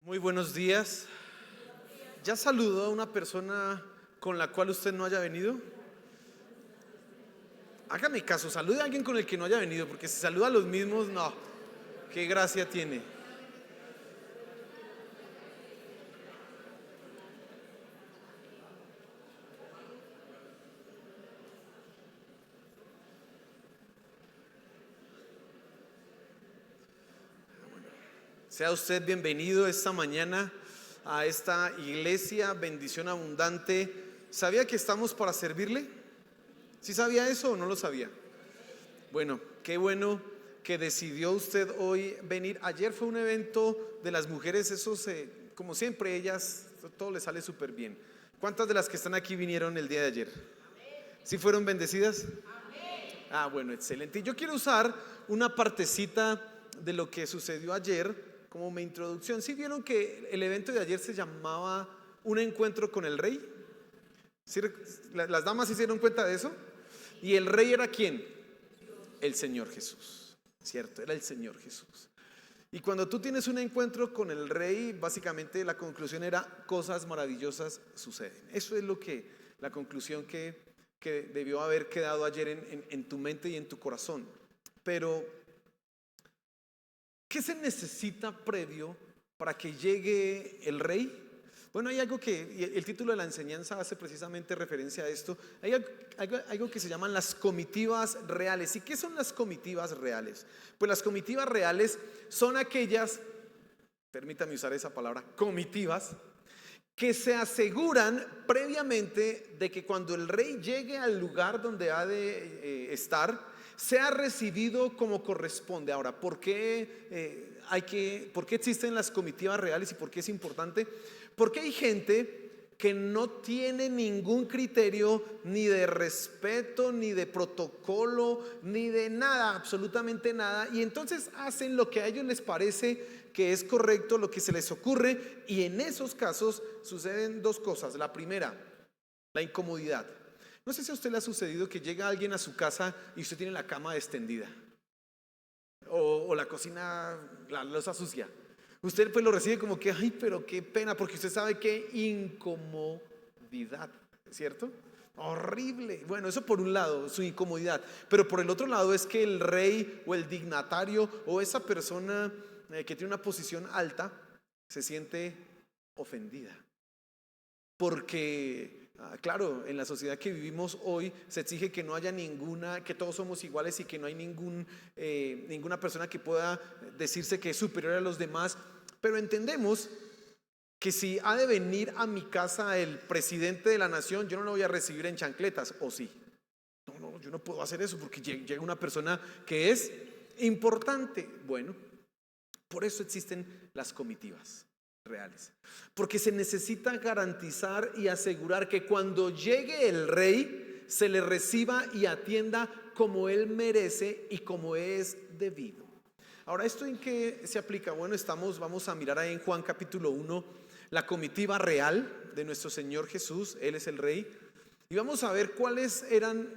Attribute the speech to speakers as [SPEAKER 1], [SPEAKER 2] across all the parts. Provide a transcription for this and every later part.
[SPEAKER 1] Muy buenos días. ¿Ya saludó a una persona con la cual usted no haya venido? Hágame caso, salude a alguien con el que no haya venido, porque si saluda a los mismos, no, qué gracia tiene. Sea usted bienvenido esta mañana a esta iglesia, bendición abundante. ¿Sabía que estamos para servirle? ¿Sí sabía eso o no lo sabía? Bueno, qué bueno que decidió usted hoy venir. Ayer fue un evento de las mujeres, como siempre, ellas, todo les sale súper bien. ¿Cuántas de las que están aquí vinieron el día de ayer? ¿Sí fueron bendecidas? Ah, bueno, excelente. Y yo quiero usar una partecita de lo que sucedió ayer como mi introducción. ¿Sí vieron que el evento de ayer se llamaba Un encuentro con el rey? ¿Sí, las damas se dieron cuenta de eso? ¿Y el rey era quién? El Señor Jesús, ¿cierto? Era el Señor Jesús. Y cuando tú tienes un encuentro con el rey, básicamente la conclusión era: cosas maravillosas suceden. Eso es la conclusión que debió haber quedado ayer en tu mente y en tu corazón. Pero, ¿qué se necesita previo para que llegue el rey? Bueno, hay algo y el título de la enseñanza hace precisamente referencia a esto. Hay algo que se llaman las comitivas reales. ¿Y qué son las comitivas reales? Pues las comitivas reales son aquellas, permítame usar esa palabra, comitivas, que se aseguran previamente de que cuando el rey llegue al lugar donde ha de estar, sea recibido como corresponde. Ahora, ¿por qué existen las comitivas reales y por qué es importante? Porque hay gente que no tiene ningún criterio ni de respeto, ni de protocolo, ni de nada, absolutamente nada, y entonces hacen lo que a ellos les parece que es correcto, lo que se les ocurre, y en esos casos suceden dos cosas. La primera, la incomodidad. No sé si a usted le ha sucedido que llega alguien a su casa y usted tiene la cama extendida o la cocina, la loza sucia. Usted pues lo recibe como que, ay, pero qué pena, porque usted sabe qué incomodidad, ¿cierto? Horrible. Bueno, eso por un lado, su incomodidad. Pero por el otro lado es que el rey o el dignatario o esa persona que tiene una posición alta se siente ofendida. Porque, claro, en la sociedad que vivimos hoy se exige que no haya que todos somos iguales y que no hay ninguna persona que pueda decirse que es superior a los demás. Pero entendemos que si ha de venir a mi casa el presidente de la nación, yo no lo voy a recibir en chancletas, ¿o sí? No, yo no puedo hacer eso porque llega una persona que es importante. Bueno, por eso existen las comitivas reales, porque se necesita garantizar y asegurar que cuando llegue el rey se le reciba y atienda como él merece y como es debido. Ahora, ¿esto en qué se aplica? Bueno, vamos a mirar ahí en Juan capítulo 1 la comitiva real de nuestro Señor Jesús. Él es el rey, y vamos a ver cuáles eran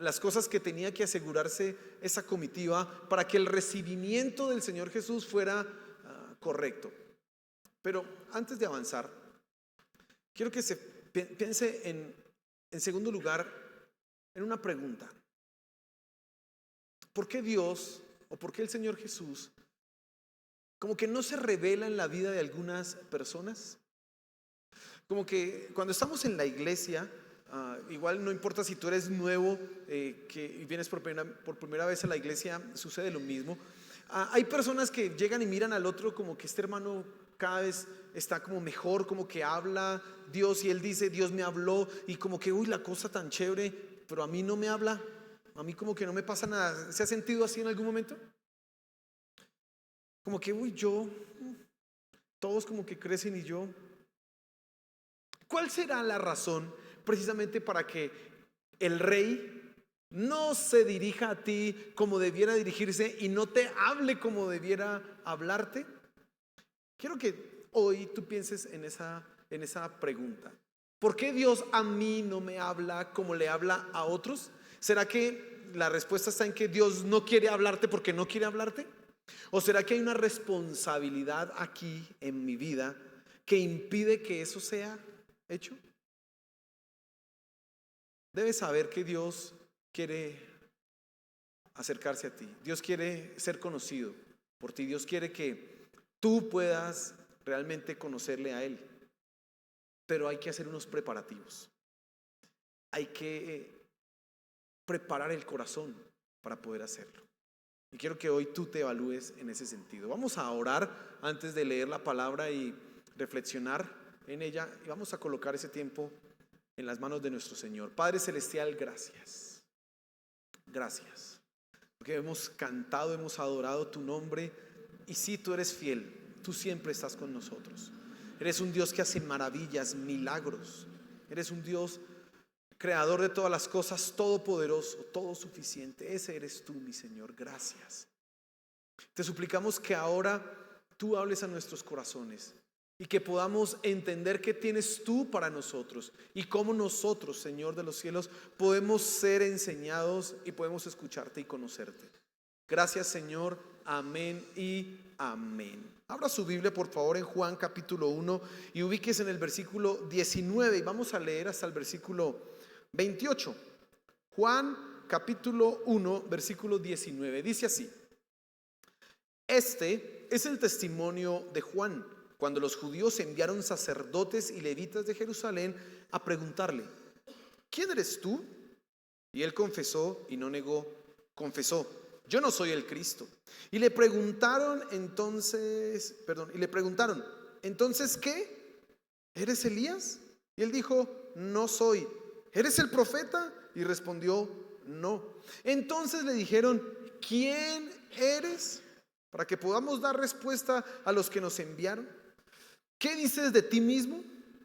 [SPEAKER 1] las cosas que tenía que asegurarse esa comitiva para que el recibimiento del Señor Jesús fuera correcto. Pero antes de avanzar, quiero que se piense en segundo lugar en una pregunta. ¿Por qué Dios o por qué el Señor Jesús como que no se revela en la vida de algunas personas? Como que cuando estamos en la iglesia, igual no importa si tú eres nuevo, que vienes por primera vez a la iglesia, sucede lo mismo. Hay personas que llegan y miran al otro como que este hermano cada vez está como mejor, como que habla Dios y él dice, Dios me habló, y como que, uy, la cosa tan chévere, pero a mí no me habla, a mí como que no me pasa nada. ¿Se ha sentido así en algún momento? Como que, uy, todos como que crecen y yo. ¿Cuál será la razón precisamente para que el rey no se dirija a ti como debiera dirigirse y no te hable como debiera hablarte? Quiero que hoy tú pienses en esa pregunta. ¿Por qué Dios a mí no me habla como le habla a otros? ¿Será que la respuesta está en que Dios no quiere hablarte porque no quiere hablarte? ¿O será que hay una responsabilidad aquí en mi vida que impide que eso sea hecho? Debes saber que Dios quiere acercarse a ti. Dios quiere ser conocido por ti. Dios quiere que tú puedas realmente conocerle a Él. Pero hay que hacer unos preparativos. Hay que preparar el corazón para poder hacerlo. Y quiero que hoy tú te evalúes en ese sentido. Vamos a orar antes de leer la palabra y reflexionar en ella. Y vamos a colocar ese tiempo en las manos de nuestro Señor. Padre Celestial, gracias. Gracias. Porque hemos cantado, hemos adorado tu nombre. Y sí, tú eres fiel. Tú siempre estás con nosotros. Eres un Dios que hace maravillas, milagros. Eres un Dios creador de todas las cosas, todopoderoso, todo suficiente. Ese eres tú, mi Señor. Gracias. Te suplicamos que ahora tú hables a nuestros corazones y que podamos entender qué tienes tú para nosotros y cómo nosotros, Señor de los cielos, podemos ser enseñados y podemos escucharte y conocerte. Gracias, Señor. Amén y amén. Abra su Biblia, por favor, en Juan capítulo 1 y ubíquese en el versículo 19 y vamos a leer hasta el versículo 28. Juan capítulo 1, versículo 19. Dice así: Este es el testimonio de Juan, cuando los judíos enviaron sacerdotes y levitas de Jerusalén a preguntarle: ¿quién eres tú? Y él confesó y no negó, confesó: yo no soy el Cristo. Y le preguntaron entonces, ¿qué? ¿Eres Elías? Y él dijo: no soy. ¿Eres el profeta? Y respondió: no. Entonces le dijeron: ¿quién eres? Para que podamos dar respuesta a los que nos enviaron. ¿Qué dices de ti mismo?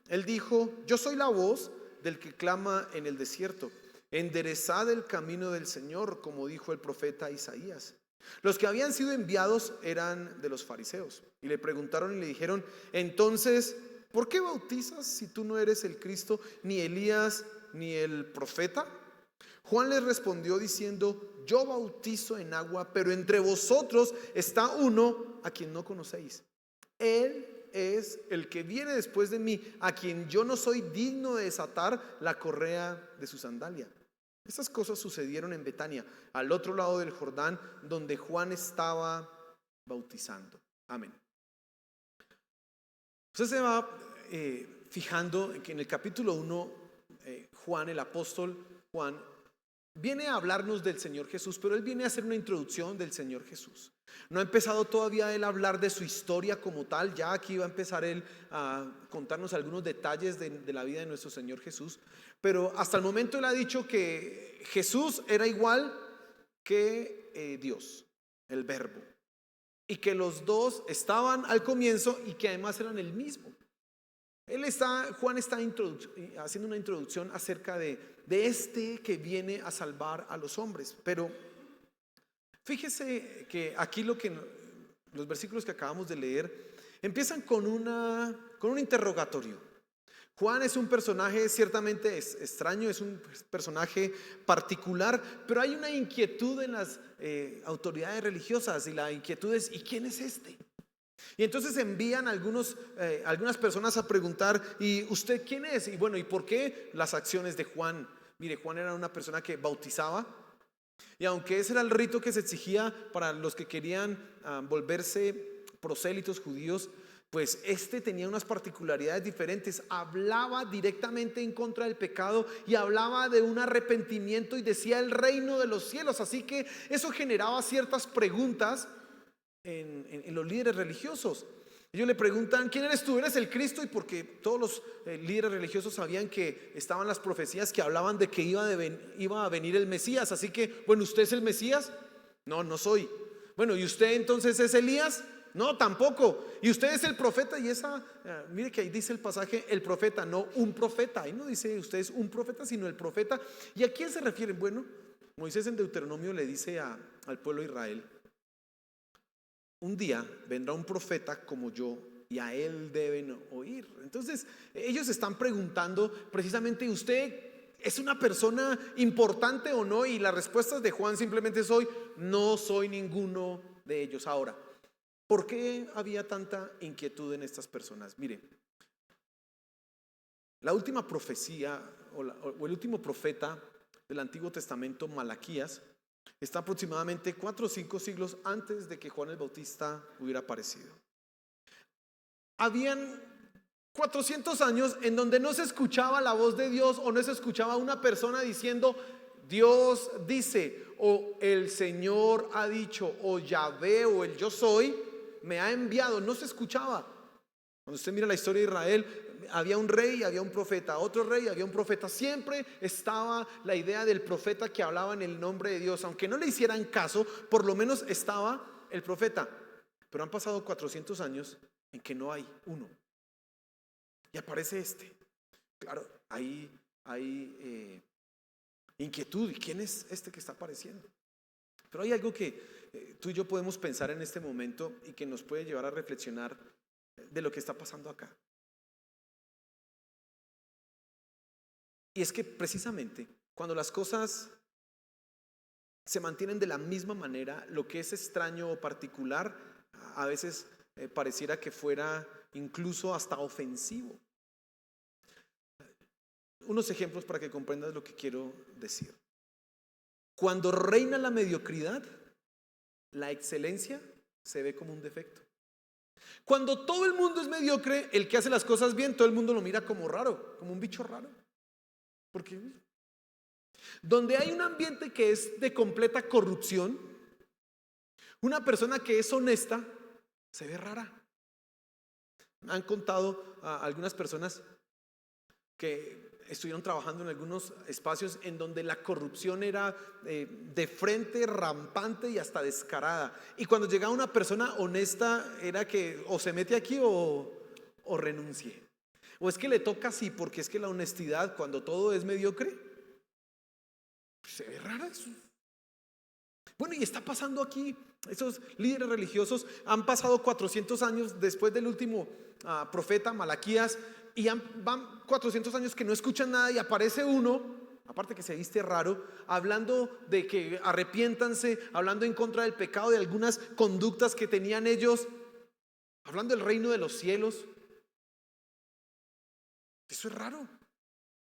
[SPEAKER 1] Él dijo: yo soy la voz del que clama en el desierto. Enderezad el camino del Señor, como dijo el profeta Isaías. Los que habían sido enviados eran de los fariseos y le preguntaron y le dijeron: entonces, ¿por qué bautizas si tú no eres el Cristo, ni Elías, ni el profeta? Juan les respondió diciendo: yo bautizo en agua, pero entre vosotros está uno a quien no conocéis. Él es el que viene después de mí, a quien yo no soy digno de desatar la correa de su sandalia. Estas cosas sucedieron en Betania, al otro lado del Jordán, donde Juan estaba bautizando. Amén. Usted se va fijando que en el capítulo 1, Juan, el apóstol Juan, viene a hablarnos del Señor Jesús, pero él viene a hacer una introducción del Señor Jesús. No ha empezado todavía él a hablar de su historia como tal. Ya aquí va a empezar él a contarnos algunos detalles de la vida de nuestro Señor Jesús. Pero hasta el momento él ha dicho que Jesús era igual que Dios, el Verbo, y que los dos estaban al comienzo y que además eran el mismo. Juan está haciendo una introducción acerca de este que viene a salvar a los hombres. Pero fíjese que aquí los versículos que acabamos de leer empiezan con un interrogatorio. Juan es un personaje ciertamente extraño, es un personaje particular, pero hay una inquietud en las autoridades religiosas, y la inquietud es: ¿y quién es este? Y entonces envían algunas personas a preguntar: ¿y usted quién es? Y bueno, ¿y por qué las acciones de Juan? Mire, Juan era una persona que bautizaba, y aunque ese era el rito que se exigía para los que querían volverse prosélitos judíos, pues este tenía unas particularidades diferentes. Hablaba directamente en contra del pecado y hablaba de un arrepentimiento y decía el reino de los cielos. Así que eso generaba ciertas preguntas en los líderes religiosos. Ellos le preguntan: ¿quién eres tú? ¿Eres el Cristo? Y porque todos los líderes religiosos sabían que estaban las profecías que hablaban de que iba a venir el Mesías. Así que, bueno, ¿usted es el Mesías? No, no soy. Bueno, ¿y usted entonces es Elías? No, tampoco. ¿Y usted es el profeta? Y mire que ahí dice el pasaje: el profeta, no un profeta. Ahí no dice usted es un profeta, sino el profeta. ¿Y a quién se refieren? Bueno, Moisés en Deuteronomio le dice al pueblo de Israel: un día vendrá un profeta como yo, y a él deben oír. Entonces ellos están preguntando precisamente: ¿usted es una persona importante o no? Y las respuestas de Juan simplemente no soy ninguno de ellos. Ahora, ¿por qué había tanta inquietud en estas personas? Mire, la última profecía o el último profeta del Antiguo Testamento, Malaquías, está aproximadamente 4 o 5 siglos antes de que Juan el Bautista hubiera aparecido. Habían 400 años en donde no se escuchaba la voz de Dios o no se escuchaba una persona diciendo Dios dice o el Señor ha dicho o Yahvé o el yo soy me ha enviado. No se escuchaba. Cuando usted mira la historia de Israel, había un rey, había un profeta, otro rey, había un profeta. Siempre estaba la idea del profeta que hablaba en el nombre de Dios. Aunque no le hicieran caso, por lo menos estaba el profeta. Pero han pasado 400 años en que no hay uno. Y aparece este. Claro, hay inquietud. ¿Y quién es este que está apareciendo? Pero hay algo que tú y yo podemos pensar en este momento y que nos puede llevar a reflexionar de lo que está pasando acá. Y es que precisamente cuando las cosas se mantienen de la misma manera, lo que es extraño o particular a veces pareciera que fuera incluso hasta ofensivo. Unos ejemplos para que comprendas lo que quiero decir. Cuando reina la mediocridad, la excelencia se ve como un defecto. Cuando todo el mundo es mediocre, el que hace las cosas bien, todo el mundo lo mira como raro, como un bicho raro. Porque donde hay un ambiente que es de completa corrupción, una persona que es honesta se ve rara. Me han contado a algunas personas que estuvieron trabajando en algunos espacios en donde la corrupción era de frente, rampante y hasta descarada. Y cuando llegaba una persona honesta era que o se mete aquí o renuncie. O es que le toca así, porque es que la honestidad cuando todo es mediocre, pues se ve rara eso. Bueno, y está pasando aquí. Esos líderes religiosos han pasado 400 años después del último profeta Malaquías y van 400 años que no escuchan nada y aparece uno, aparte que se viste raro, hablando de que arrepiéntanse, hablando en contra del pecado, de algunas conductas que tenían ellos, hablando del reino de los cielos. Eso es raro.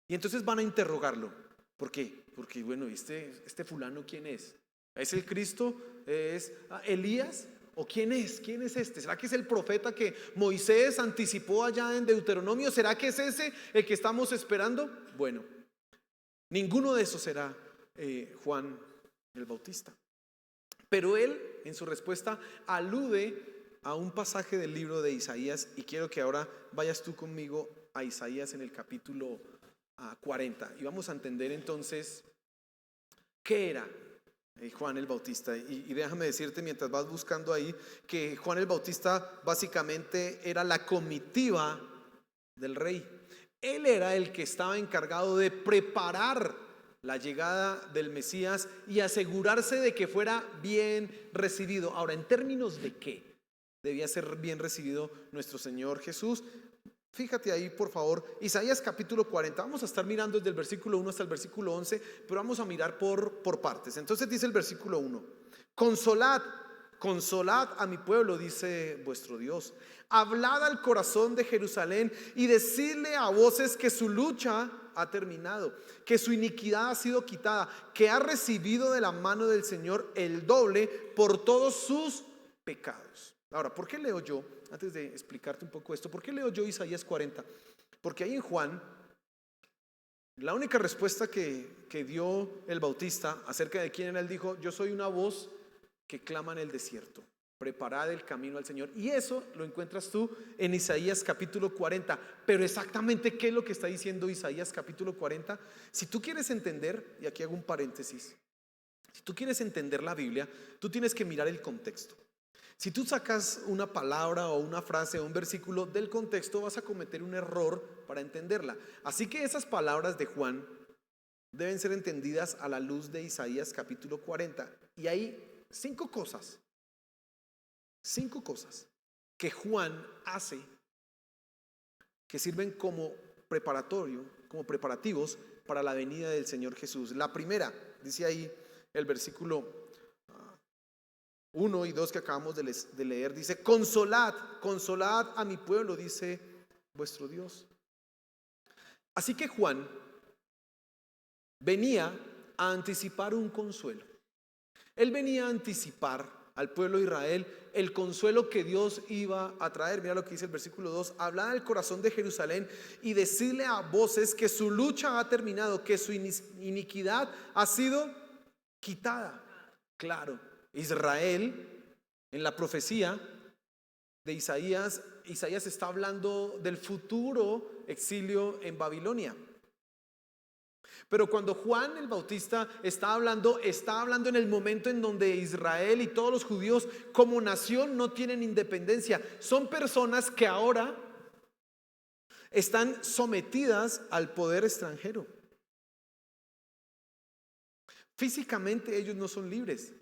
[SPEAKER 1] Y entonces van a interrogarlo. ¿Por qué? Porque bueno, este fulano, ¿quién es? ¿Es el Cristo? ¿Es Elías? ¿O quién es? ¿Quién es este? ¿Será que es el profeta que Moisés anticipó allá en Deuteronomio? ¿Será que es ese el que estamos esperando? Bueno, ninguno de esos será Juan el Bautista. Pero él, en su respuesta, alude a un pasaje del libro de Isaías y quiero que ahora vayas tú conmigo a Isaías en el capítulo 40 y vamos a entender entonces qué era Juan el Bautista. Y déjame decirte mientras vas buscando ahí que Juan el Bautista básicamente era la comitiva del rey. Él era el que estaba encargado de preparar la llegada del Mesías y asegurarse de que fuera bien recibido. Ahora, ¿en términos de qué debía ser bien recibido nuestro Señor Jesús? Fíjate ahí, por favor, Isaías capítulo 40. Vamos a estar mirando desde el versículo 1 hasta el versículo 11, pero vamos a mirar por partes. Entonces dice el versículo 1: Consolad, consolad a mi pueblo, dice vuestro Dios. Hablad al corazón de Jerusalén y decidle a voces que su lucha ha terminado, que su iniquidad ha sido quitada, que ha recibido de la mano del Señor el doble por todos sus pecados. Ahora, ¿por qué leo yo? Antes de explicarte un poco esto, ¿por qué leo yo Isaías 40? Porque ahí en Juan, la única respuesta que dio el Bautista acerca de quién era, él dijo: yo soy una voz que clama en el desierto, preparad el camino al Señor. Y eso lo encuentras tú en Isaías capítulo 40. Pero exactamente ¿qué es lo que está diciendo Isaías capítulo 40? Si tú quieres entender, y aquí hago un paréntesis, si tú quieres entender la Biblia, tú tienes que mirar el contexto. Si tú sacas una palabra o una frase o un versículo del contexto, vas a cometer un error para entenderla. Así que esas palabras de Juan deben ser entendidas a la luz de Isaías capítulo 40. Y hay 5 cosas que Juan hace que sirven como preparativos para la venida del Señor Jesús. La primera, dice ahí el versículo 1 y 2 que acabamos de leer, dice: consolad, consolad a mi pueblo, dice vuestro Dios. Así que Juan venía a anticipar un consuelo. Él venía a anticipar al pueblo de Israel el consuelo que Dios iba a traer. Mira lo que dice el versículo 2: hablad al corazón de Jerusalén y decirle a voces que su lucha ha terminado, que su iniquidad ha sido quitada. Claro, Israel, en la profecía de Isaías, Isaías está hablando del futuro exilio en Babilonia. Pero cuando Juan el Bautista está hablando en el momento en donde Israel y todos los judíos como nación no tienen independencia. Son personas que ahora están sometidas al poder extranjero. Físicamente ellos no son libres.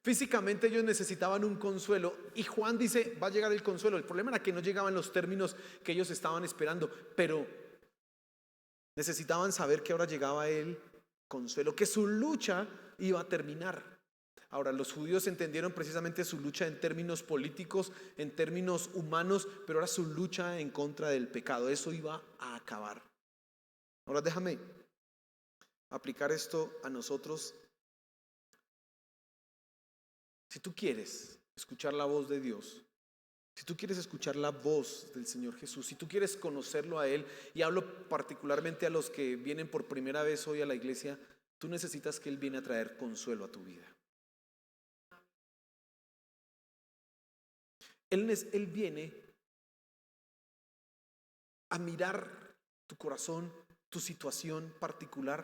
[SPEAKER 1] Físicamente ellos necesitaban un consuelo. Y Juan dice: va a llegar el consuelo. El problema era que no llegaban los términos que ellos estaban esperando. Pero necesitaban saber que ahora llegaba el consuelo, que su lucha iba a terminar. Ahora, los judíos entendieron precisamente su lucha en términos políticos, en términos humanos, pero ahora su lucha en contra del pecado, eso iba a acabar. Ahora déjame aplicar esto a nosotros. Si tú quieres escuchar la voz de Dios, si tú quieres escuchar la voz del Señor Jesús, si tú quieres conocerlo a Él, y hablo particularmente a los que vienen por primera vez hoy a la iglesia, tú necesitas que Él viene a traer consuelo a tu vida. Él viene a mirar tu corazón, tu situación particular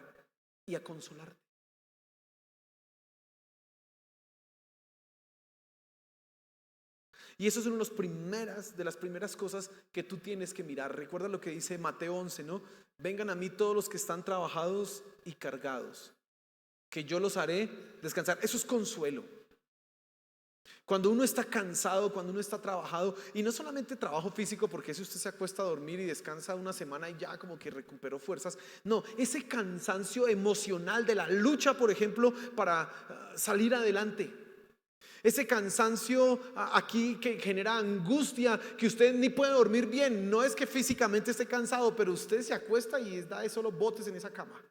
[SPEAKER 1] y a consolarte. Y eso es una de las primeras cosas que tú tienes que mirar. Recuerda lo que dice Mateo 11, ¿no? Vengan a mí todos los que están trabajados y cargados, que yo los haré descansar. Eso es consuelo. Cuando uno está cansado, cuando uno está trabajado, y no solamente trabajo físico, porque si usted se acuesta a dormir y descansa una semana y ya como que recuperó fuerzas, no, ese cansancio emocional de la lucha, por ejemplo, para salir adelante. Ese cansancio aquí que genera angustia, que usted ni puede dormir bien. No es que físicamente esté cansado, pero usted se acuesta y da de solo botes en esa cama.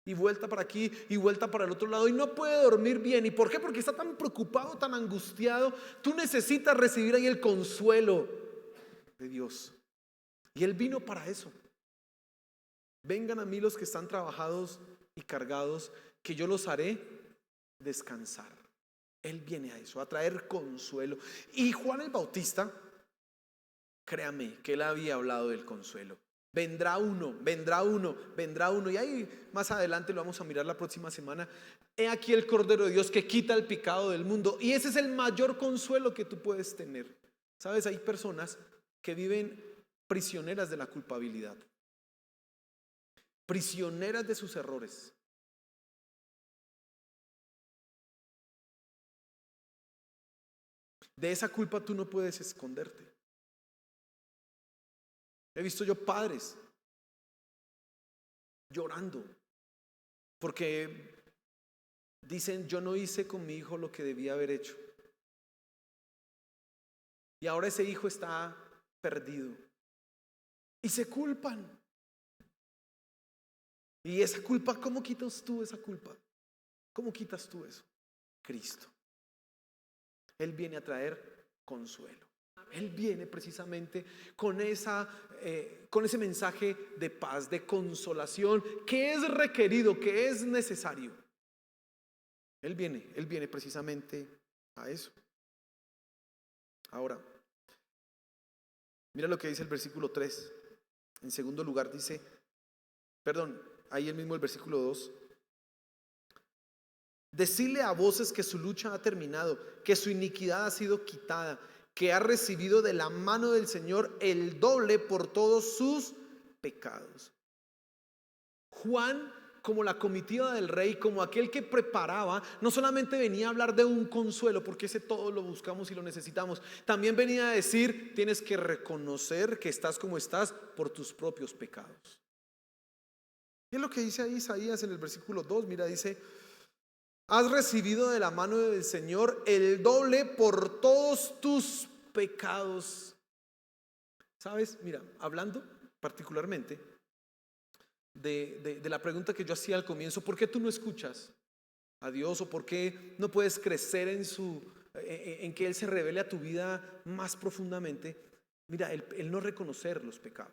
[SPEAKER 1] Y vuelta para aquí y vuelta para el otro lado y no puede dormir bien. ¿Y por qué? Porque está tan preocupado, tan angustiado. Tú necesitas recibir ahí el consuelo de Dios. Y Él vino para eso. Vengan a mí los que están trabajados y cargados, que yo los haré descansar. Él viene a eso, a traer consuelo. Y Juan el Bautista, créame que él había hablado del consuelo. Vendrá uno, vendrá uno, vendrá uno. Y ahí más adelante lo vamos a mirar la próxima semana. He aquí el Cordero de Dios que quita el pecado del mundo. Y ese es el mayor consuelo que tú puedes tener. Sabes, hay personas que viven prisioneras de la culpabilidad, prisioneras de sus errores. De esa culpa tú no puedes esconderte. He visto yo padres llorando porque dicen: yo no hice con mi hijo lo que debía haber hecho. Y ahora ese hijo está perdido. Y se culpan. Y esa culpa, ¿cómo quitas tú esa culpa? ¿Cómo quitas tú eso? Cristo. Él viene a traer consuelo. Él viene precisamente con ese mensaje de paz, de consolación, que es requerido, que es necesario. Él viene precisamente a eso. Ahora, mira lo que dice el versículo 3. En segundo lugar dice, ahí el mismo el versículo 2. Decirle a voces que su lucha ha terminado, que su iniquidad ha sido quitada, que ha recibido de la mano del Señor el doble por todos sus pecados. Juan, como la comitiva del rey, como aquel que preparaba, no solamente venía a hablar de un consuelo, porque ese todo lo buscamos y lo necesitamos, también venía a decir: tienes que reconocer que estás como estás por tus propios pecados. Y es lo que dice ahí Isaías en el versículo 2, mira, dice: has recibido de la mano del Señor el doble por todos tus pecados. ¿Sabes? Mira, hablando particularmente de la pregunta que yo hacía al comienzo, ¿por qué tú no escuchas a Dios? ¿O por qué no puedes crecer en que Él se revele a tu vida más profundamente? Mira, el no reconocer los pecados,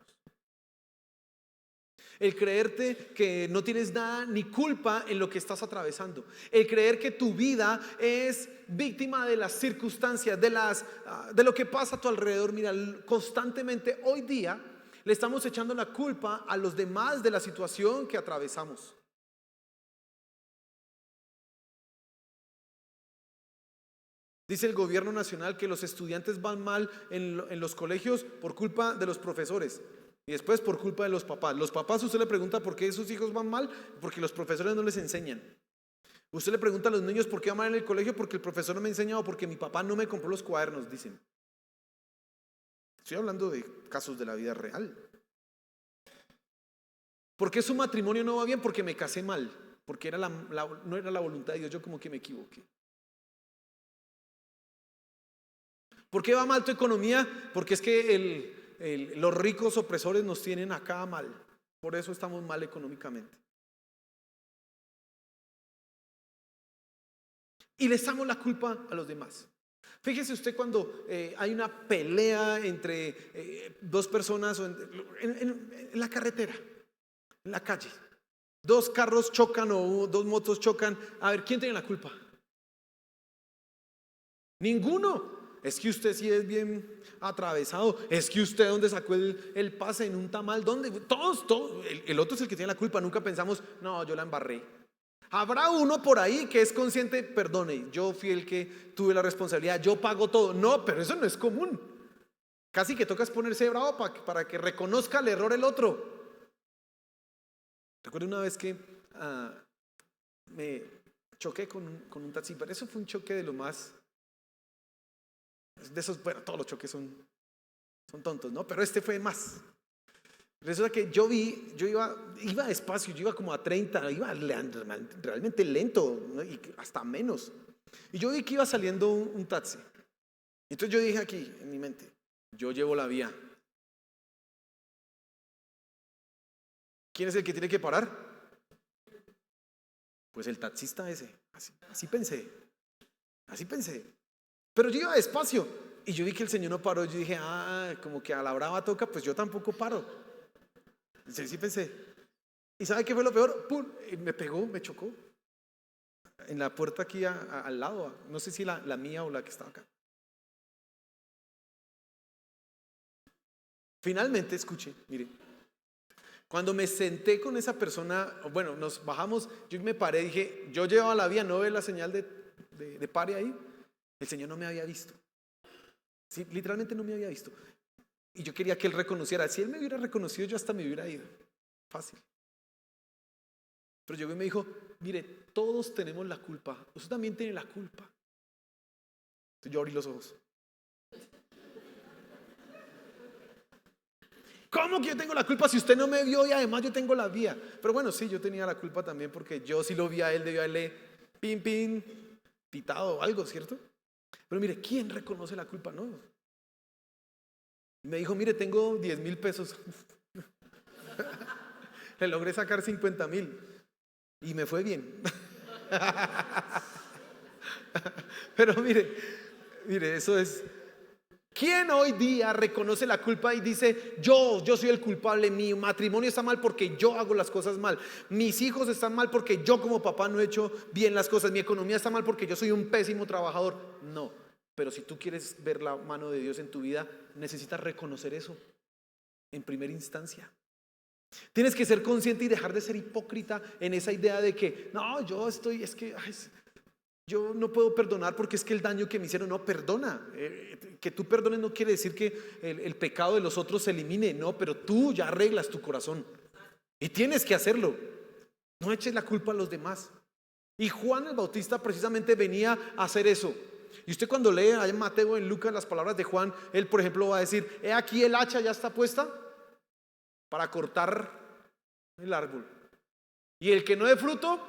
[SPEAKER 1] el creerte que no tienes nada ni culpa en lo que estás atravesando, el creer que tu vida es víctima de las circunstancias, de lo que pasa a tu alrededor. Mira, constantemente hoy día le estamos echando la culpa a los demás de la situación que atravesamos. Dice el gobierno nacional que los estudiantes van mal en los colegios por culpa de los profesores y después por culpa de los papás. Los papás, usted le pregunta por qué sus hijos van mal, porque los profesores no les enseñan. Usted le pregunta a los niños por qué van mal en el colegio, porque el profesor no me enseña o porque mi papá no me compró los cuadernos, dicen. Estoy hablando de casos de la vida real. ¿Por qué su matrimonio no va bien? Porque me casé mal, porque no era la voluntad de Dios, yo como que me equivoqué. ¿Por qué va mal tu economía? Porque es que los ricos opresores nos tienen acá mal. Por eso estamos mal económicamente. Y le echamos la culpa a los demás. Fíjese usted cuando hay una pelea entre dos personas en la carretera, en la calle. Dos carros chocan o dos motos chocan. A ver, ¿quién tiene la culpa? Ninguno. Es que usted sí es bien atravesado. Es que usted dónde sacó el pase en un tamal. ¿Dónde? Todos. El otro es el que tiene la culpa. Nunca pensamos, no, yo la embarré. Habrá uno por ahí que es consciente, perdone, yo fui el que tuve la responsabilidad, yo pago todo. No, pero eso no es común. Casi que tocas ponerse bravo para que reconozca el error el otro. Recuerdo una vez que me choqué con un taxi, pero eso fue un choque de lo más... De esos, bueno, todos los choques son tontos, ¿no? Pero este fue más. Resulta que yo iba despacio, yo iba como a 30, iba realmente lento, ¿no? Y hasta menos. Y yo vi que iba saliendo un taxi. Entonces yo dije aquí en mi mente, yo llevo la vía. ¿Quién es el que tiene que parar? Pues el taxista ese. Así pensé. Pero yo iba despacio y yo vi que el señor no paró. Yo dije, como que a la brava toca, pues yo tampoco paro. Sí pensé. ¿Y sabe qué fue lo peor? ¡Pum! Me pegó, me chocó. En la puerta aquí al lado. No sé si la mía o la que estaba acá. Finalmente, escuche, mire. Cuando me senté con esa persona, bueno, nos bajamos, yo me paré, dije, yo llevaba la vía, no ve la señal de pare ahí. El Señor no me había visto. Sí, literalmente no me había visto. Y yo quería que Él reconociera. Si Él me hubiera reconocido, yo hasta me hubiera ido. Fácil. Pero llegó y me dijo, mire, todos tenemos la culpa. Usted también tiene la culpa. Entonces yo abrí los ojos. ¿Cómo que yo tengo la culpa si usted no me vio y además yo tengo la vía? Pero bueno, sí, yo tenía la culpa también porque yo sí lo vi a él, debió haberle pitado o algo, ¿cierto? Pero mire, ¿quién reconoce la culpa? No. Me dijo, mire, tengo 10,000 pesos. Le logré sacar 50,000 y me fue bien. Pero mire, eso es. ¿Quién hoy día reconoce la culpa y dice, yo soy el culpable, mi matrimonio está mal porque yo hago las cosas mal, mis hijos están mal porque yo como papá no he hecho bien las cosas, mi economía está mal porque yo soy un pésimo trabajador? No, pero si tú quieres ver la mano de Dios en tu vida, necesitas reconocer eso en primera instancia. Tienes que ser consciente y dejar de ser hipócrita en esa idea de que, no, yo no puedo perdonar porque es que el daño que me hicieron, no, perdona. Que tú perdones no quiere decir que el pecado de los otros se elimine, no, pero tú ya arreglas tu corazón y tienes que hacerlo. No eches la culpa a los demás. Y Juan el Bautista precisamente venía a hacer eso. Y usted cuando lee allá en Mateo, en Lucas, las palabras de Juan, él por ejemplo va a decir, he aquí el hacha ya está puesta para cortar el árbol. Y el que no dé fruto,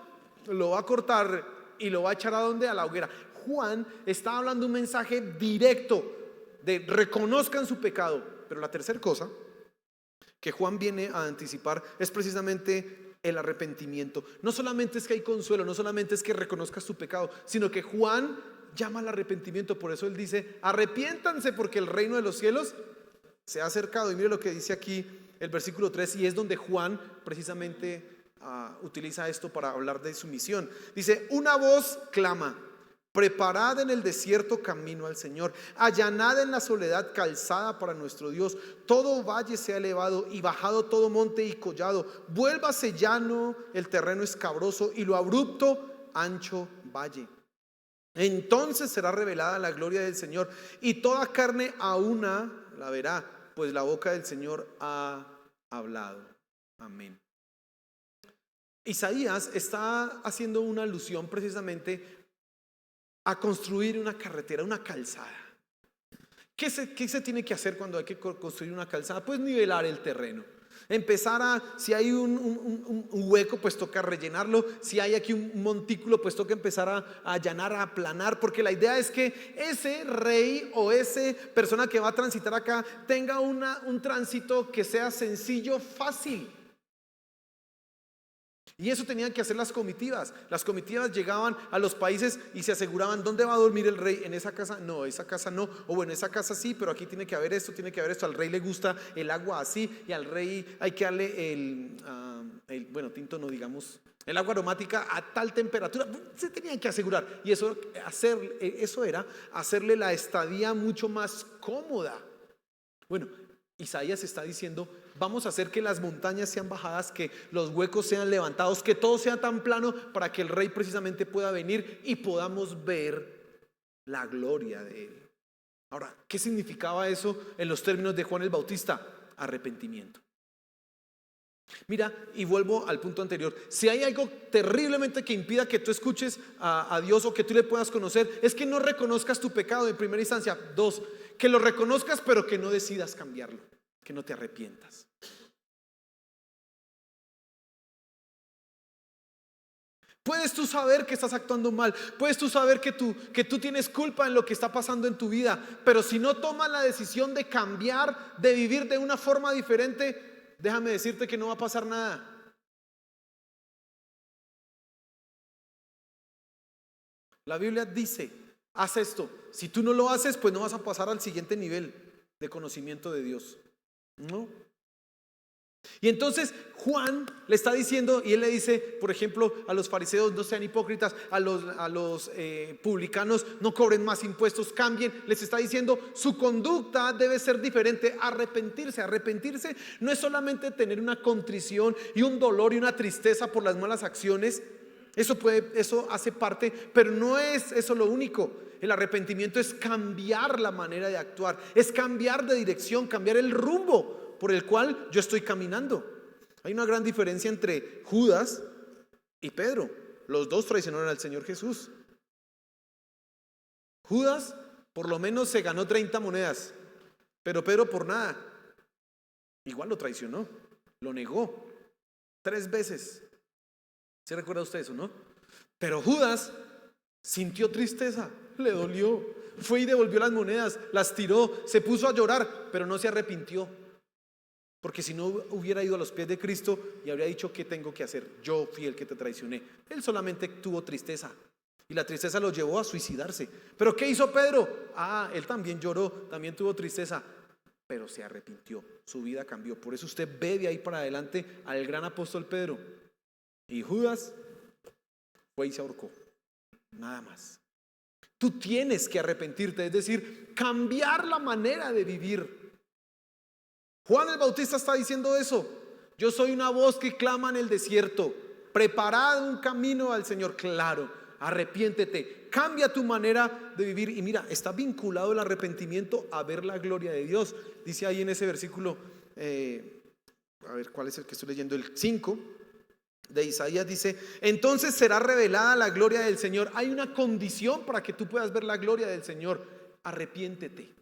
[SPEAKER 1] lo va a cortar y lo va a echar ¿a dónde? A la hoguera. Juan está hablando un mensaje directo de reconozcan su pecado. Pero la tercera cosa que Juan viene a anticipar es precisamente el arrepentimiento. No solamente es que hay consuelo, no solamente es que reconozcas tu pecado, sino que Juan llama al arrepentimiento. Por eso él dice, arrepiéntanse porque el reino de los cielos se ha acercado. Y mire lo que dice aquí el versículo 3, y es donde Juan precisamente utiliza esto para hablar de su misión. Dice, una voz clama, preparad en el desierto camino al Señor, allanad en la soledad calzada para nuestro Dios. Todo valle sea elevado y bajado todo monte y collado. Vuélvase llano el terreno escabroso y lo abrupto ancho valle. Entonces será revelada la gloria del Señor y toda carne a una la verá, pues la boca del Señor ha hablado. Amén. Isaías está haciendo una alusión precisamente a construir una carretera, una calzada. ¿Qué se tiene que hacer cuando hay que construir una calzada? Pues nivelar el terreno. Empezar si hay un hueco, pues toca rellenarlo. Si hay aquí un montículo, pues toca empezar a allanar, a aplanar, porque la idea es que ese rey o esa persona que va a transitar acá tenga un tránsito que sea sencillo, fácil. Y eso tenían que hacer las comitivas. Las comitivas llegaban a los países y se aseguraban, ¿dónde va a dormir el rey? ¿En esa casa? No, esa casa no. O bueno, esa casa sí, pero aquí tiene que haber esto, tiene que haber esto. Al rey le gusta el agua así, y al rey hay que darle bueno, tinto no, digamos, el agua aromática a tal temperatura. Se tenían que asegurar. Y eso era hacerle la estadía mucho más cómoda. Bueno, Isaías está diciendo, vamos a hacer que las montañas sean bajadas, que los huecos sean levantados, que todo sea tan plano para que el rey precisamente pueda venir y podamos ver la gloria de él. Ahora, ¿qué significaba eso en los términos de Juan el Bautista? Arrepentimiento. Mira, y vuelvo al punto anterior. Si hay algo terriblemente que impida que tú escuches a Dios o que tú le puedas conocer, es que no reconozcas tu pecado en primera instancia. 2, que lo reconozcas pero que no decidas cambiarlo, que no te arrepientas. Puedes tú saber que estás actuando mal, puedes tú saber que tú tienes culpa en lo que está pasando en tu vida, pero si no tomas la decisión de cambiar, de vivir de una forma diferente, déjame decirte que no va a pasar nada. La Biblia dice, haz esto. Si tú no lo haces, pues no vas a pasar al siguiente nivel de conocimiento de Dios. No. Y entonces Juan le está diciendo, y él le dice, por ejemplo, a los fariseos, no sean hipócritas, a los publicanos, no cobren más impuestos, cambien. Les está diciendo, su conducta debe ser diferente. Arrepentirse no es solamente tener una contrición y un dolor y una tristeza por las malas acciones. Eso hace parte, pero no es eso lo único. El arrepentimiento es cambiar la manera de actuar, es cambiar de dirección, cambiar el rumbo por el cual yo estoy caminando. Hay una gran diferencia entre Judas y Pedro. Los dos traicionaron al Señor Jesús. Judas por lo menos se ganó 30 monedas, pero Pedro por nada. Igual lo traicionó, lo negó 3 veces. ¿Se recuerda usted eso, no? Pero Judas sintió tristeza, le dolió, fue y devolvió las monedas, las tiró, se puso a llorar, pero no se arrepintió. Porque si no hubiera ido a los pies de Cristo y habría dicho, ¿qué tengo que hacer? Yo fui el que te traicioné. Él solamente tuvo tristeza y la tristeza lo llevó a suicidarse. ¿Pero qué hizo Pedro? Él también lloró, también tuvo tristeza, pero se arrepintió, su vida cambió. Por eso usted ve de ahí para adelante al gran apóstol Pedro. Y Judas fue y se ahorcó, nada más. Tú tienes que arrepentirte, es decir, cambiar la manera de vivir. Juan el Bautista está diciendo eso. Yo soy una voz que clama en el desierto, preparad un camino al Señor. Claro, arrepiéntete, cambia tu manera de vivir. Y mira, está vinculado el arrepentimiento a ver la gloria de Dios. Dice ahí en ese versículo, a ver cuál es el que estoy leyendo, el 5 de Isaías, dice, entonces será revelada la gloria del Señor. Hay una condición para que tú puedas ver la gloria del Señor. Arrepiéntete,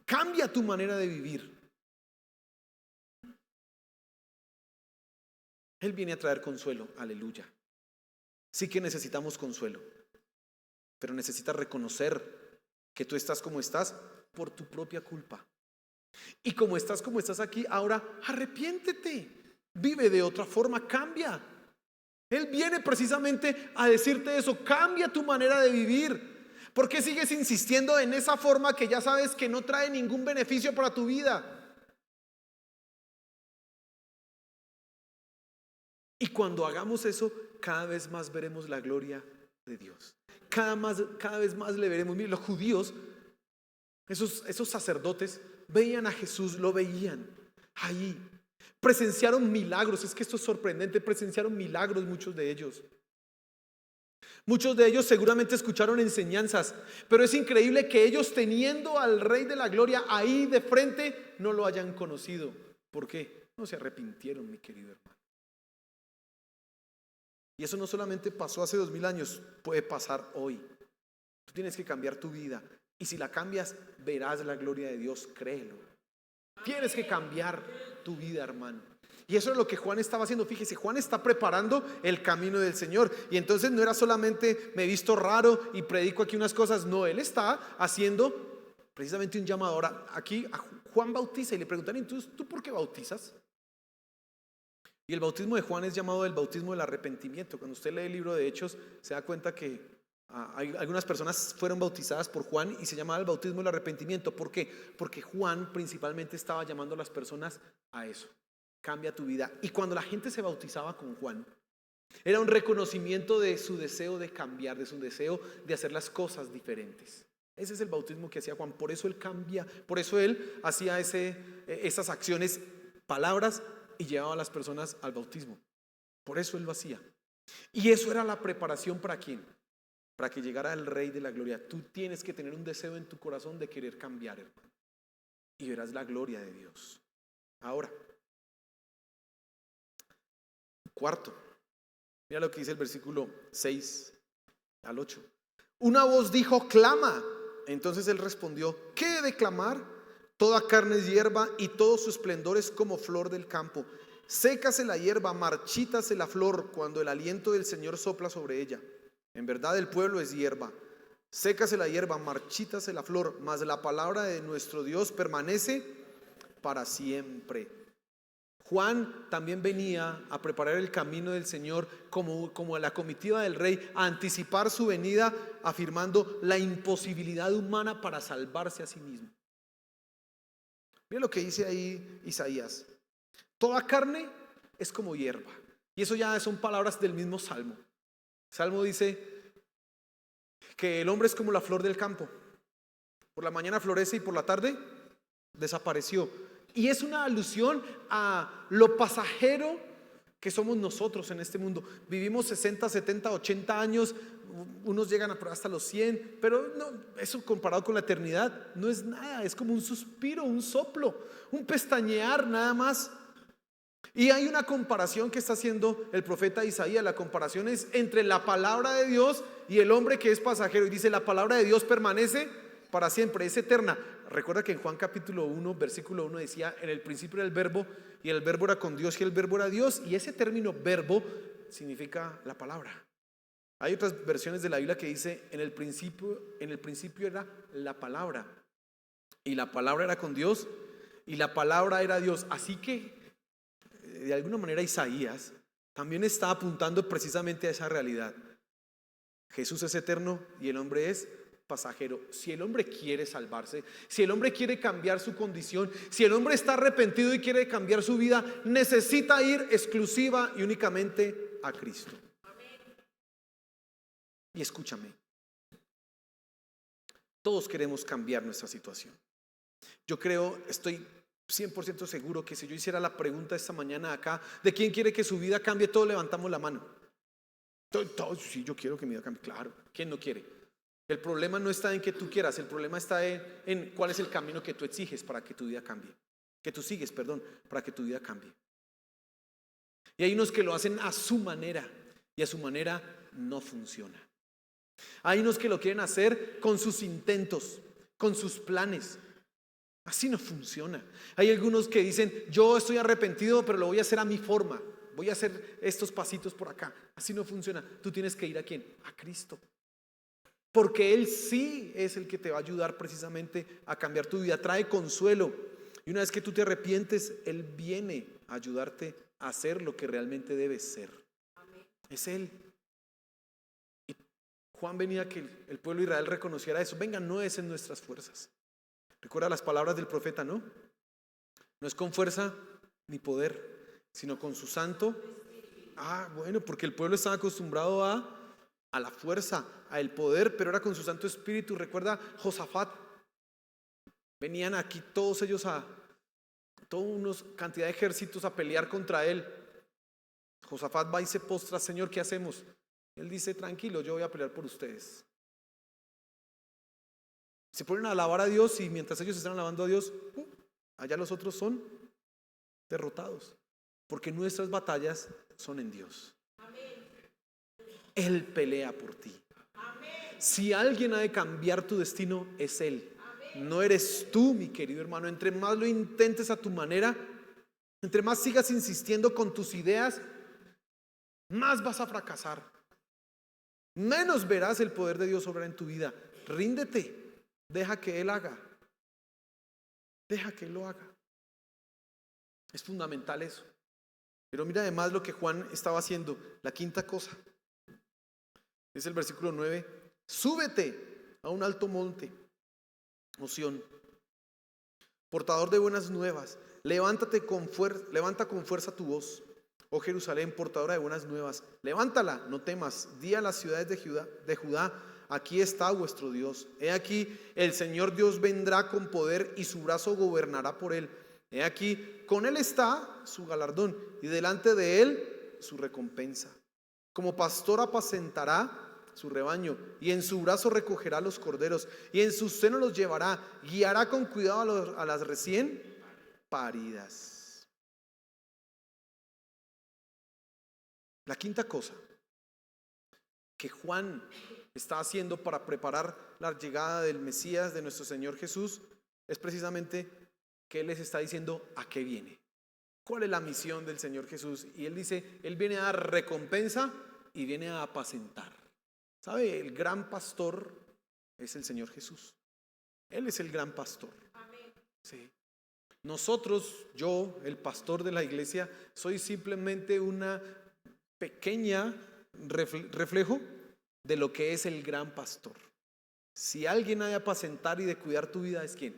[SPEAKER 1] cambia tu manera de vivir. Él viene a traer consuelo, aleluya. Sí que necesitamos consuelo, pero necesitas reconocer que tú estás como estás por tu propia culpa. Y como estás aquí, ahora arrepiéntete, vive de otra forma, cambia. Él viene precisamente a decirte eso, cambia tu manera de vivir. ¿Por qué sigues insistiendo en esa forma que ya sabes que no trae ningún beneficio para tu vida? Y cuando hagamos eso, cada vez más veremos la gloria de Dios. Cada vez más le veremos. Miren, los judíos, esos sacerdotes, veían a Jesús, lo veían ahí. Presenciaron milagros, es que esto es sorprendente, presenciaron milagros muchos de ellos. Muchos de ellos seguramente escucharon enseñanzas, pero es increíble que ellos teniendo al Rey de la Gloria ahí de frente, no lo hayan conocido. ¿Por qué? No se arrepintieron, mi querido hermano. Y eso no solamente pasó hace 2000 años, puede pasar hoy. Tú tienes que cambiar tu vida. Y si la cambias, verás la gloria de Dios, créelo. Tienes que cambiar tu vida, hermano. Y eso es lo que Juan estaba haciendo. Fíjese, Juan está preparando el camino del Señor. Y entonces no era solamente me he visto raro y predico aquí unas cosas. No, él está haciendo precisamente un llamado. Ahora, aquí a Juan bautiza y le preguntan, entonces, ¿tú por qué bautizas? Y el bautismo de Juan es llamado el bautismo del arrepentimiento. Cuando usted lee el libro de Hechos, se da cuenta que algunas personas fueron bautizadas por Juan y se llamaba el bautismo del arrepentimiento. ¿Por qué? Porque Juan principalmente estaba llamando a las personas a eso. Cambia tu vida. Y cuando la gente se bautizaba con Juan, era un reconocimiento de su deseo de cambiar, de su deseo de hacer las cosas diferentes. Ese es el bautismo que hacía Juan. Por eso él cambia, por eso él hacía esas acciones, palabras, y llevaba a las personas al bautismo. Por eso él lo hacía. Y eso era la preparación ¿para quién? Para que llegara el Rey de la Gloria. Tú tienes que tener un deseo en tu corazón de querer cambiar, hermano. Y verás la gloria de Dios. Ahora, cuarto, mira lo que dice el versículo 6 al 8. Una voz dijo, clama. Entonces él respondió, ¿qué he de clamar? Toda carne es hierba y todo su esplendor es como flor del campo. Sécase la hierba, marchítase la flor cuando el aliento del Señor sopla sobre ella. En verdad el pueblo es hierba. Sécase la hierba, marchítase la flor, mas la palabra de nuestro Dios permanece para siempre. Juan también venía a preparar el camino del Señor como la comitiva del rey, a anticipar su venida, afirmando la imposibilidad humana para salvarse a sí mismo. Mira lo que dice ahí Isaías. Toda carne es como hierba. Y eso ya son palabras del mismo Salmo. Salmo dice que el hombre es como la flor del campo. Por la mañana florece y por la tarde desapareció. Y es una alusión a lo pasajero que somos nosotros en este mundo. Vivimos 60, 70, 80 años. Unos llegan hasta los 100, pero no, eso comparado con la eternidad no es nada, es como un suspiro, un soplo, un pestañear nada más. Y hay una comparación que está haciendo el profeta Isaías. La comparación es entre la palabra de Dios y el hombre que es pasajero. Y dice, la palabra de Dios permanece para siempre, es eterna. Recuerda que en Juan capítulo 1, versículo 1 decía, en el principio era el verbo y el verbo era con Dios y el verbo era Dios. Y ese término verbo significa la palabra. Hay otras versiones de la Biblia que dice, en el principio era la palabra. Y la palabra era con Dios y la palabra era Dios. Así que, de alguna manera, Isaías también está apuntando precisamente a esa realidad. Jesús es eterno y el hombre es pasajero. Si el hombre quiere salvarse, si el hombre quiere cambiar su condición, si el hombre está arrepentido y quiere cambiar su vida, necesita ir exclusiva y únicamente a Cristo. Y escúchame, todos queremos cambiar nuestra situación. Yo estoy 100% seguro que si yo hiciera la pregunta esta mañana acá, ¿de quién quiere que su vida cambie? Todos levantamos la mano. Todos, sí, yo quiero que mi vida cambie. Claro, ¿quién no quiere? El problema no está en que tú quieras, el problema está en cuál es el camino que tú exiges para que tu vida cambie. Que tú sigues, perdón, para que tu vida cambie. Y hay unos que lo hacen a su manera y a su manera no funciona. Hay unos que lo quieren hacer con sus intentos, con sus planes. Así no funciona. Hay algunos que dicen, yo estoy arrepentido, pero lo voy a hacer a mi forma. voy a hacer estos pasitos por acá. Así no funciona. Tú tienes que ir ¿a quién? A Cristo. Porque Él sí es el que te va a ayudar precisamente a cambiar tu vida. Trae consuelo. Y una vez que tú te arrepientes, Él viene a ayudarte a hacer lo que realmente debes ser. Es Él. Y Juan venía a que el pueblo de Israel reconociera eso. Venga, no es en nuestras fuerzas. Recuerda las palabras del profeta, ¿no? No es con fuerza ni poder, sino con su santo. Bueno, porque el pueblo estaba acostumbrado a la fuerza, a el poder, pero era con su Santo Espíritu. Recuerda Josafat. Venían aquí todos ellos toda una cantidad de ejércitos a pelear contra él. Josafat va y se postra: Señor, ¿qué hacemos? Él dice: tranquilo, yo voy a pelear por ustedes. Se ponen a alabar a Dios, y mientras ellos están alabando a Dios, allá los otros son derrotados, porque nuestras batallas son en Dios. Él pelea por ti. Si alguien ha de cambiar tu destino, es Él. No eres tú, mi querido hermano. Entre más lo intentes a tu manera, entre más sigas insistiendo con tus ideas, más vas a fracasar. Menos verás el poder de Dios obrar en tu vida. Ríndete, deja que Él haga. Deja que Él lo haga. Es fundamental eso. Pero mira además lo que Juan estaba haciendo. La quinta cosa es el versículo 9. Súbete a un alto monte, oh Sión, portador de buenas nuevas. Levanta con fuerza tu voz, oh Jerusalén, portadora de buenas nuevas. Levántala, no temas. Di a las ciudades de Judá: aquí está vuestro Dios. He aquí, el Señor Dios vendrá con poder, y su brazo gobernará por él. He aquí, con él está su galardón, y delante de él su recompensa. Como pastor apacentará su rebaño, y en su brazo recogerá los corderos, y en su seno los llevará. Guiará con cuidado a las recién paridas. La quinta cosa que Juan está haciendo para preparar la llegada del Mesías, de nuestro Señor Jesús, es precisamente que Él les está diciendo a qué viene. ¿Cuál es la misión del Señor Jesús? Y Él dice: Él viene a dar recompensa y viene a apacentar. ¿Sabe? El gran pastor es el Señor Jesús. Él es el gran pastor. Sí. Nosotros, yo, el pastor de la iglesia, soy simplemente una pequeña reflejo de lo que es el gran pastor. Si alguien ha de apacentar y de cuidar tu vida, ¿es quién?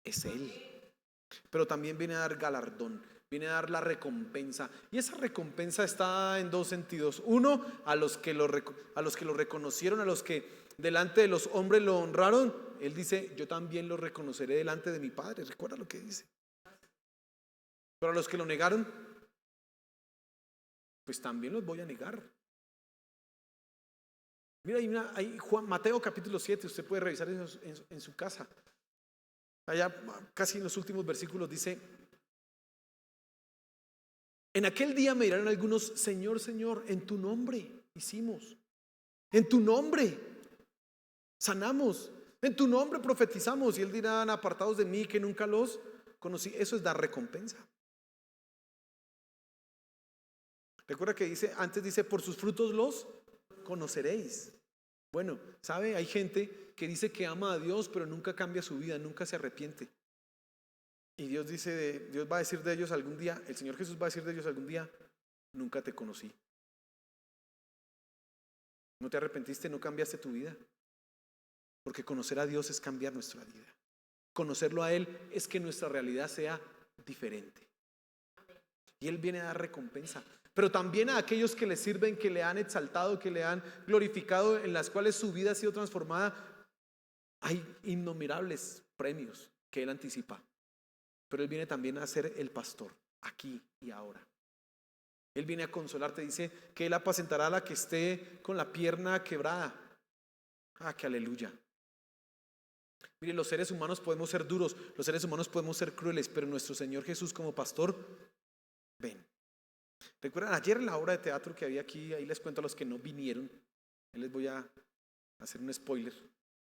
[SPEAKER 1] Es Él. Pero también viene a dar galardón, viene a dar la recompensa. Y esa recompensa está en dos sentidos. Uno, a los que lo reconocieron, a los que delante de los hombres lo honraron. Él dice: yo también lo reconoceré delante de mi Padre. Recuerda lo que dice. Pero a los que lo negaron, pues también los voy a negar. Mira, hay Mateo capítulo 7, usted puede revisar eso en su casa. Allá casi en los últimos versículos dice: en aquel día me dirán algunos: Señor, Señor, en tu nombre hicimos, en tu nombre sanamos, en tu nombre profetizamos. Y Él dirán: apartados de mí, que nunca los conocí. Eso es dar recompensa. Recuerda que antes dice: por sus frutos los conoceréis. Bueno, ¿sabe? Hay gente que dice que ama a Dios, pero nunca cambia su vida, nunca se arrepiente. Y Dios va a decir de ellos algún día, el Señor Jesús va a decir de ellos algún día: nunca te conocí. No te arrepentiste, no cambiaste tu vida. Porque conocer a Dios es cambiar nuestra vida. Conocerlo a Él es que nuestra realidad sea diferente. Y Él viene a dar recompensa. Pero también a aquellos que le sirven, que le han exaltado, que le han glorificado, en las cuales su vida ha sido transformada, hay innumerables premios que Él anticipa. Pero Él viene también a ser el pastor, aquí y ahora. Él viene a consolarte, dice que Él apacentará a la que esté con la pierna quebrada. ¡Que aleluya! Mire, los seres humanos podemos ser duros, los seres humanos podemos ser crueles, pero nuestro Señor Jesús como pastor, ven. ¿Recuerdan ayer en la obra de teatro que había aquí? Ahí les cuento a los que no vinieron. Ahí les voy a hacer un spoiler.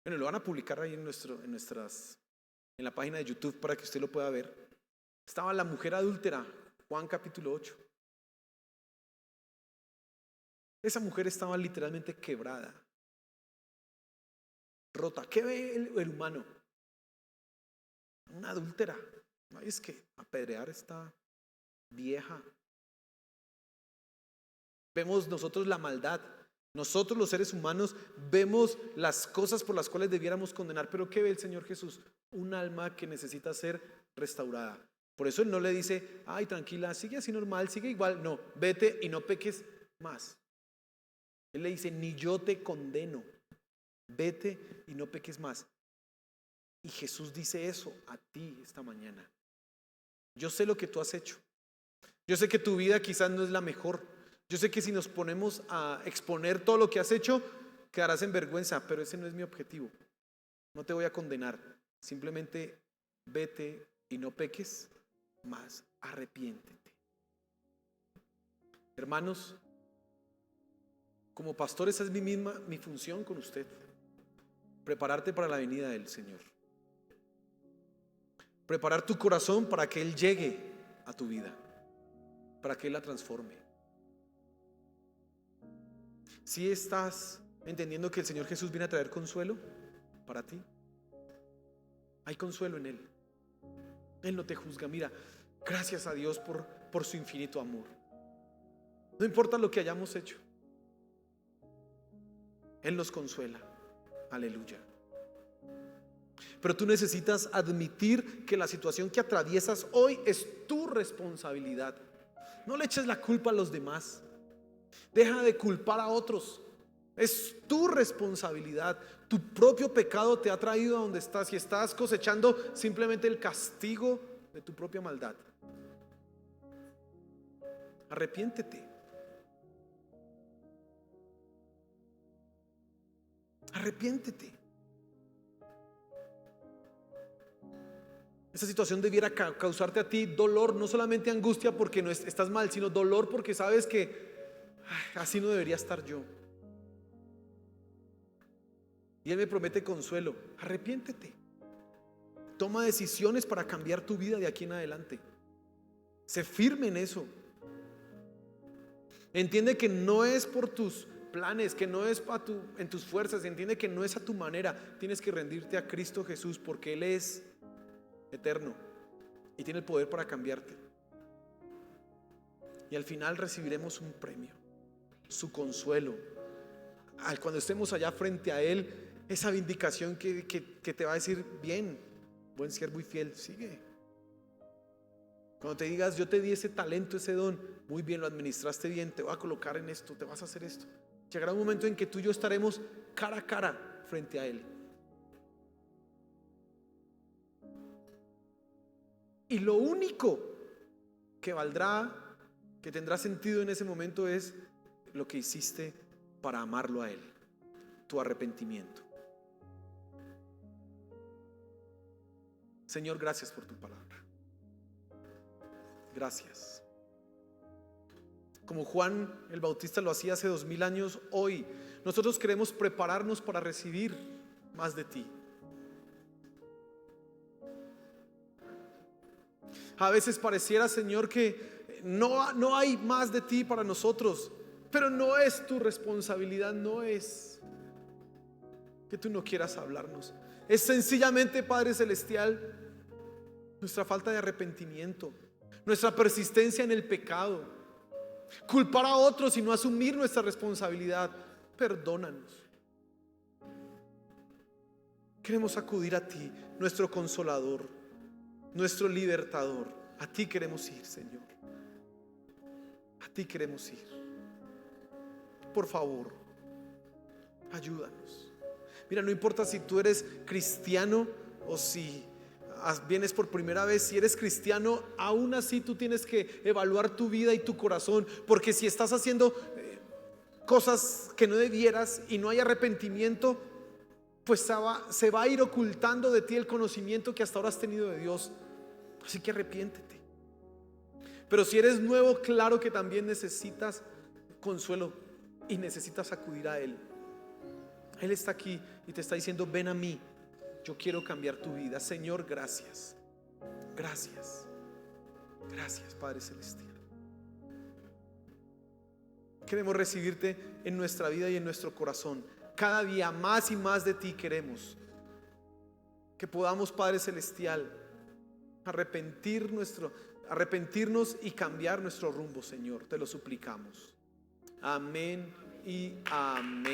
[SPEAKER 1] Bueno, lo van a publicar ahí en la página de YouTube para que usted lo pueda ver. Estaba la mujer adúltera, Juan capítulo 8. Esa mujer estaba literalmente quebrada, rota. ¿Qué ve el humano? Una adúltera. Ay, es que apedrear esta vieja. Vemos nosotros la maldad. Nosotros los seres humanos vemos las cosas por las cuales debiéramos condenar. Pero ¿qué ve el Señor Jesús? Un alma que necesita ser restaurada. Por eso Él no le dice, ay, tranquila, sigue así normal, sigue igual. No, vete y no peques más. Él le dice, ni yo te condeno. Vete y no peques más. Y Jesús dice eso a ti esta mañana. Yo sé lo que tú has hecho. Yo sé que tu vida quizás no es la mejor. Yo sé que si nos ponemos a exponer todo lo que has hecho, quedarás en vergüenza, pero ese no es mi objetivo. No te voy a condenar. Simplemente vete y no peques más. Arrepiéntete. Hermanos, como pastor, esa es mi función con usted. Prepararte para la venida del Señor. Preparar tu corazón para que Él llegue a tu vida, para que Él la transforme. Si estás entendiendo que el Señor Jesús viene a traer consuelo para ti, hay consuelo en Él. Él no te juzga. Mira, gracias a Dios por su infinito amor. No importa lo que hayamos hecho, Él nos consuela. Aleluya. Pero tú necesitas admitir que la situación que atraviesas hoy es tu responsabilidad. No le eches la culpa a los demás. Deja de culpar a otros. Es tu responsabilidad. Tu propio pecado te ha traído a donde estás y estás cosechando simplemente el castigo de tu propia maldad. Arrepiéntete. Arrepiéntete. Esa situación debiera causarte a ti dolor, no solamente angustia porque no estás mal, sino dolor porque sabes que así no debería estar yo. Y Él me promete consuelo. Arrepiéntete. Toma decisiones para cambiar tu vida de aquí en adelante. Sé firme en eso. Entiende que no es por tus planes, que no es en tus fuerzas. Entiende que no es a tu manera. Tienes que rendirte a Cristo Jesús porque Él es eterno y tiene el poder para cambiarte. Y al final recibiremos un premio, su consuelo. Cuando estemos allá frente a Él, esa vindicación que te va a decir, bien, buen siervo y fiel, sigue. Cuando te digas, yo te di ese talento, ese don, muy bien, lo administraste bien, te voy a colocar en esto, te vas a hacer esto. Llegará un momento en que tú y yo estaremos cara a cara frente a Él. Y lo único que valdrá, que tendrá sentido en ese momento es lo que hiciste para amarlo a Él, tu arrepentimiento. Señor, gracias por tu palabra. Gracias. Como Juan el Bautista lo hacía hace 2000 años, hoy nosotros queremos prepararnos para recibir más de ti. A veces pareciera, Señor, que no hay más de ti para nosotros, pero no es tu responsabilidad, no es que tú no quieras hablarnos. Es sencillamente, Padre Celestial, nuestra falta de arrepentimiento, nuestra persistencia en el pecado, culpar a otros y no asumir nuestra responsabilidad. Perdónanos. Queremos acudir a ti, nuestro consolador, nuestro libertador. A ti queremos ir, Señor. A ti queremos ir. Por favor, ayúdanos. Mira, no importa si tú eres cristiano o si vienes por primera vez. Si eres cristiano, aún así tú tienes que evaluar tu vida y tu corazón, porque si estás haciendo cosas que no debieras y no hay arrepentimiento, pues se va a ir ocultando de ti el conocimiento que hasta ahora has tenido de Dios. Así que arrepiéntete. Pero si eres nuevo, claro que también necesitas consuelo y necesitas acudir a Él. Él está aquí y te está diciendo, ven a mí, yo quiero cambiar tu vida. Señor, gracias. Gracias. Gracias, Padre Celestial. Queremos recibirte en nuestra vida y en nuestro corazón. Cada día más y más de ti queremos. Que podamos, Padre Celestial, arrepentirnos y cambiar nuestro rumbo, Señor. Te lo suplicamos. Amén y amén.